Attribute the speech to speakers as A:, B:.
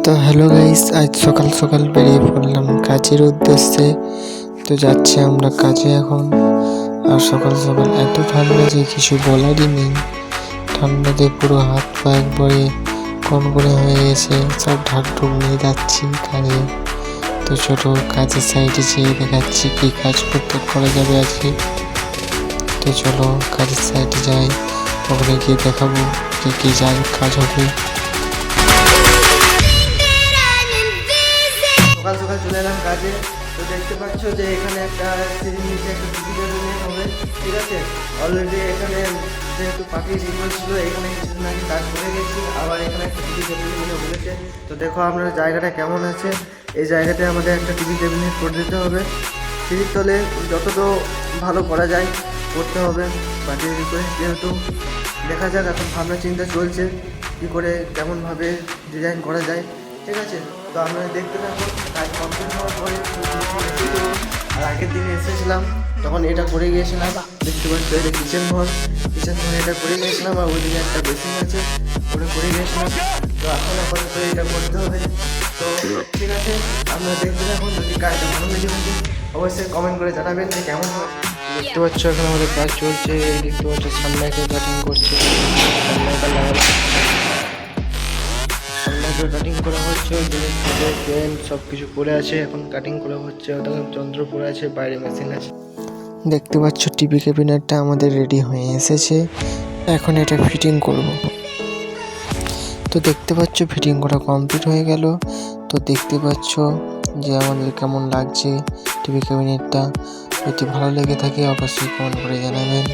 A: তো hello guys, আজ সকাল সকাল বেরিয়ে পড়লাম কাজের উদ্দেশ্যে। তো যাচ্ছি আমরা কাজে এখন। আর সকাল সকাল এত ঠান্ডা যে কিছু বলারই নেই। ঠান্ডাতে পুরো হাত পা একবারে কনকনে হয়ে গেছে, সব ঢাক ঢুক নিয়ে যাচ্ছি কাজে। তো ছোট কাজের সাইডে যেয়ে দেখাচ্ছি কি কাজ করা যাবে আজকে। তো চলো কাজের সাইডে যাই, ওখানে গিয়ে দেখাবো কি কাজ হবে।
B: সকাল সকাল চলে এলাম কাজে। তো দেখতে পাচ্ছ যে এখানে একটা সিঁড়ির নিচে একটা টিকিটের রুম হবে, ঠিক আছে। অলরেডি এখানে যেহেতু পাখির রিকোয়েস্ট ছিল, এখানে কিছুদিন আগে কাজ করে গেছি, আবার এখানে একটা টিভি টেবিল বলেছে। তো দেখো আমরা জায়গাটা কেমন আছে। এই জায়গাটায় আমাদের একটা টিভি টেবিল করে দিতে হবে। সিঁড়ির তলে যতটা ভালো করা যায় করতে হবে পাখির রিকোয়েস্ট যেহেতু। দেখা যাক, এখন ভাবনা চিন্তা চলছে কী করে কেমনভাবে ডিজাইন করা যায়, ঠিক আছে। তো আপনারা দেখতে থাকুন। কাজ কমপ্লিট হওয়ার পরে আর আগের দিনে এসেছিলাম তখন এটা করে গিয়েছিলাম। দেখতে পাচ্ছি এটা কিচেন ঘর এটা করে গিয়েছিলাম, আর ওইদিকে একটা বেসিন আছে করে গিয়েছিলাম। তো এখন আপাতত এটা করতে হবে। তো ঠিক আছে, আপনারা দেখতে থাকুন। যদি কাজটা ভালো লেগে থাকে অবশ্যই কমেন্ট করে জানাবেন যে কেমন হয়।
A: দেখতে পাচ্ছ এখন আমাদের কাজ চলছে। দেখতে পাচ্ছ সামনেকে কাটিং করছে, সামনেকে কাটিং করা হচ্ছে। জিনিসপত্র পেন সব কিছু পড়ে আছে, এখন কাটিং করা হচ্ছে। যন্ত্র পড়ে আছে, বাইরে মেশিন আছে। দেখতে পাচ্ছ টিভি ক্যাবিনেটটা আমাদের রেডি হয়ে এসেছে, এখন এটা ফিটিং করব। তো দেখতে পাচ্ছ ফিটিং করা কমপ্লিট হয়ে গেল। তো দেখতে পাচ্ছ যে আমাদের কেমন লাগছে টিভি ক্যাবিনেটটা। যদি ভালো লেগে থাকে অবশ্যই কমেন্ট করে জানাবেন।